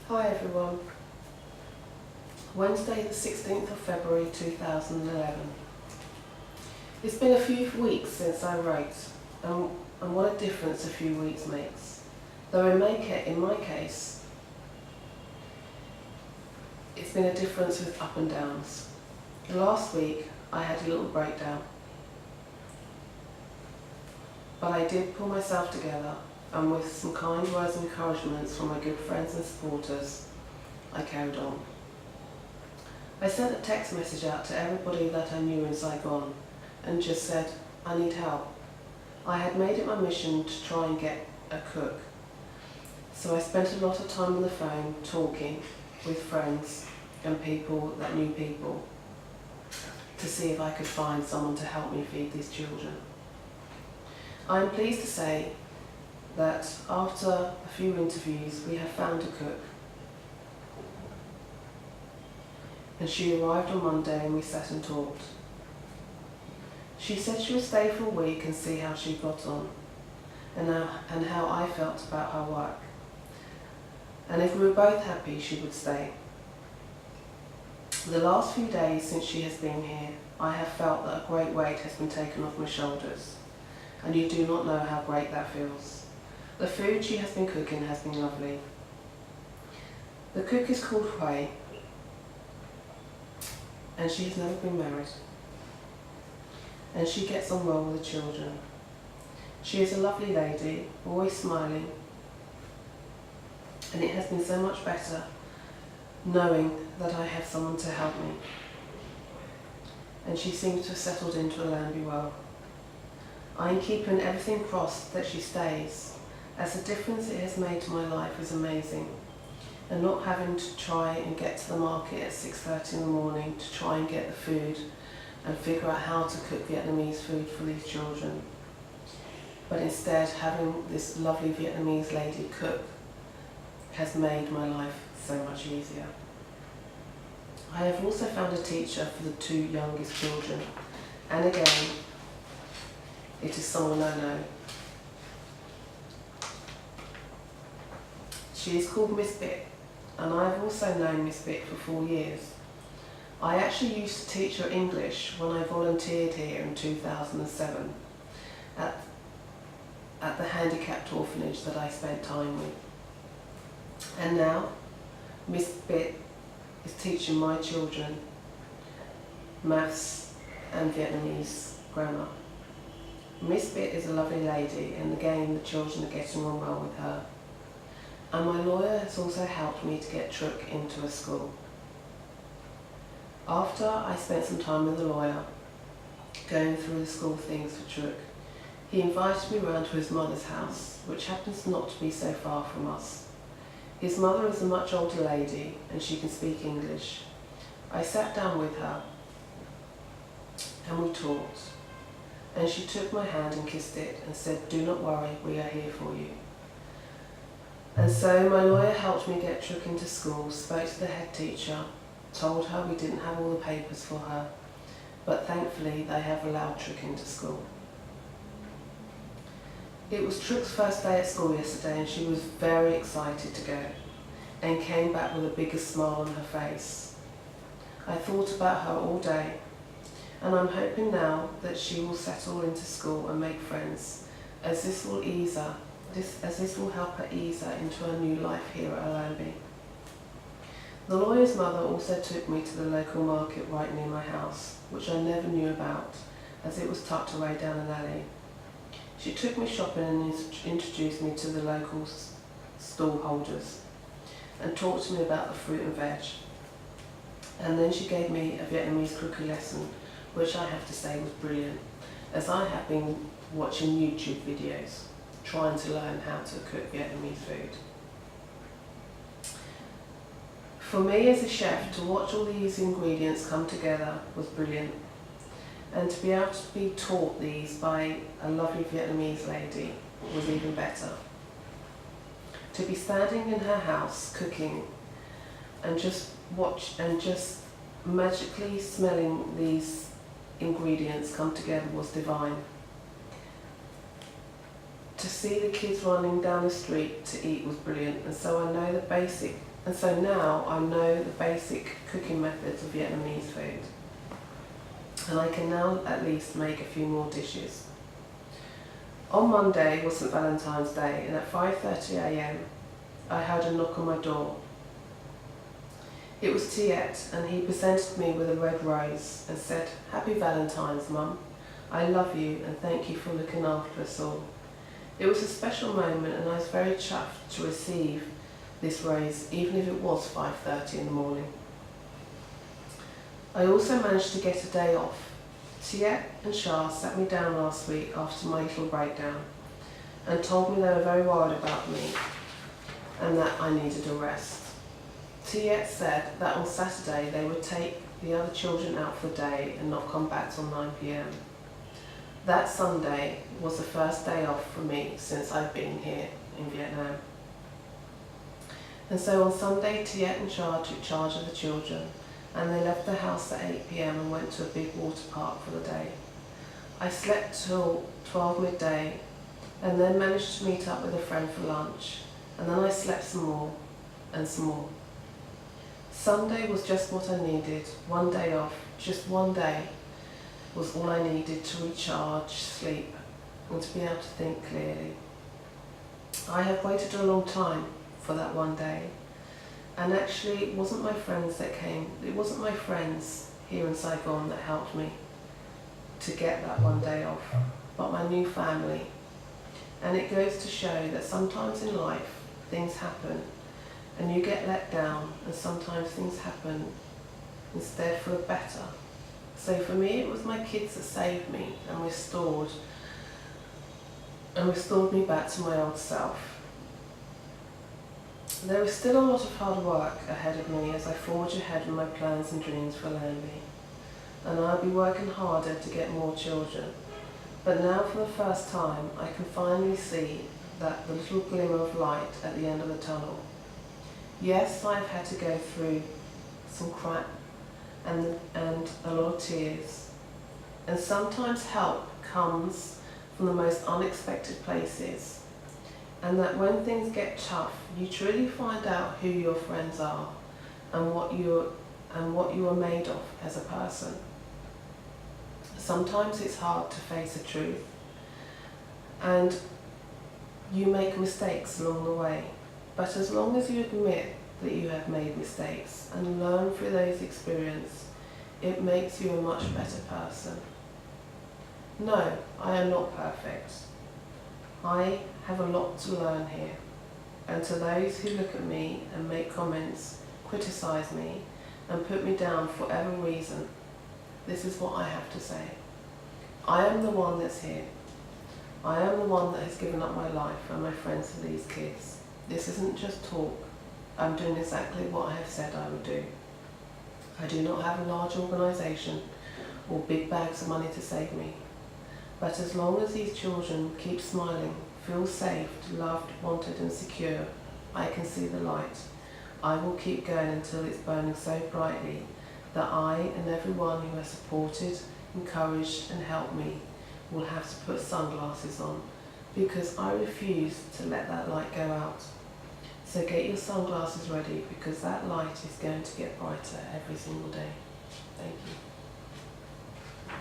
Hi everyone. Wednesday the 16th of February 2011. It's been a few weeks since I wrote, and what a difference a few weeks makes. Though in my case, it's been a difference with up and downs. Last week I had a little breakdown, but I did pull myself together, and with some kind words and encouragements from my good friends and supporters, I carried on. I sent a text message out to everybody that I knew in Saigon and just said, I need help. I had made it my mission to try and get a cook. So I spent a lot of time on the phone talking with friends and people that knew people to see if I could find someone to help me feed these children. I am pleased to say that after a few interviews we have found a cook. And she arrived on Monday and we sat and talked. She said she would stay for a week and see how she got on and how I felt about her work. And if we were both happy, she would stay. The last few days since she has been here, I have felt that a great weight has been taken off my shoulders, and you do not know how great that feels. The food she has been cooking has been lovely. The cook is called Hui, and she has never been married. And she gets on well with the children. She is a lovely lady, always smiling, and it has been so much better knowing that I have someone to help me. And she seems to have settled into Allambie well. I am keeping everything crossed that she stays, as the difference it has made to my life is amazing. And not having to try and get to the market at 6:30 in the morning to try and get the food and figure out how to cook Vietnamese food for these children. But instead having this lovely Vietnamese lady cook has made my life so much easier. I have also found a teacher for the two youngest children, and again, it is someone I know. She is called Miss Bit, and I have also known Miss Bit for 4 years. I actually used to teach her English when I volunteered here in 2007 at the handicapped orphanage that I spent time with. And now, Miss Bit is teaching my children maths and Vietnamese grammar. Miss Bit is a lovely lady, and again the children are getting on well with her. And my lawyer has also helped me to get Truk into a school. After I spent some time with the lawyer, going through the school things for Truk, he invited me round to his mother's house, which happens not to be so far from us. His mother is a much older lady, and she can speak English. I sat down with her, and we talked, and she took my hand and kissed it and said, "Do not worry, we are here for you." And so my lawyer helped me get Truk into school, spoke to the head teacher, told her we didn't have all the papers for her, but thankfully they have allowed Truk into school. It was Truk's first day at school yesterday, and she was very excited to go and came back with the biggest smile on her face. I thought about her all day, and I'm hoping now that she will settle into school and make friends, as this will help her ease her into her new life here at Allambie. The lawyer's mother also took me to the local market right near my house, which I never knew about, as it was tucked away down an alley. She took me shopping and introduced me to the local stall holders and talked to me about the fruit and veg. And then she gave me a Vietnamese cookery lesson, which I have to say was brilliant, as I have been watching YouTube videos trying to learn how to cook Vietnamese food. For me as a chef, to watch all these ingredients come together was brilliant. And to be able to be taught these by a lovely Vietnamese lady was even better. To be standing in her house cooking and just magically smelling these ingredients come together was divine. To see the kids running down the street to eat was brilliant, and so now I know the basic cooking methods of Vietnamese food. And I can now at least make a few more dishes. On Monday was St. Valentine's Day, and at 5:30 a.m. I heard a knock on my door. It was Tiet, and he presented me with a red rose and said, "Happy Valentine's, Mum. I love you and thank you for looking after us all." It was a special moment, and I was very chuffed to receive this rose, even if it was 5:30 in the morning. I also managed to get a day off. Tiet and Shah sat me down last week after my little breakdown and told me they were very worried about me and that I needed a rest. Tiet said that on Saturday they would take the other children out for the day and not come back till 9 p.m. That Sunday was the first day off for me since I've been here in Vietnam. And so on Sunday, Tiet and Shah took charge of the children, and they left the house at 8 p.m. and went to a big water park for the day. I slept till 12 midday and then managed to meet up with a friend for lunch, and then I slept some more and some more. Sunday was just what I needed, one day off, just one day was all I needed to recharge, sleep, and to be able to think clearly. I have waited a long time for that one day, and actually it wasn't my friends that came, it wasn't my friends here in Saigon that helped me to get that one day off, but my new family. And it goes to show that sometimes in life things happen and you get let down, and sometimes things happen instead for the better. So for me it was my kids that saved me and restored me back to my old self. There is still a lot of hard work ahead of me as I forge ahead with my plans and dreams for Allambie, and I'll be working harder to get more children. But now for the first time I can finally see that the little glimmer of light at the end of the tunnel. Yes, I've had to go through some crap and a lot of tears, and sometimes help comes from the most unexpected places, and that when things get tough you truly find out who your friends are and what you are made of as a person. Sometimes it's hard to face the truth, and you make mistakes along the way, but as long as you admit that you have made mistakes and learn through those experiences, it makes you a much better person. No, I am not perfect. I have a lot to learn here, and to those who look at me and make comments, criticise me and put me down for whatever reason, this is what I have to say. I am the one that's here. I am the one that has given up my life and my friends for these kids. This isn't just talk. I'm doing exactly what I have said I would do. I do not have a large organisation or big bags of money to save me. But as long as these children keep smiling, feel safe, loved, wanted and secure, I can see the light. I will keep going until it's burning so brightly that I and everyone who has supported, encouraged and helped me will have to put sunglasses on, because I refuse to let that light go out. So get your sunglasses ready, because that light is going to get brighter every single day. Thank you.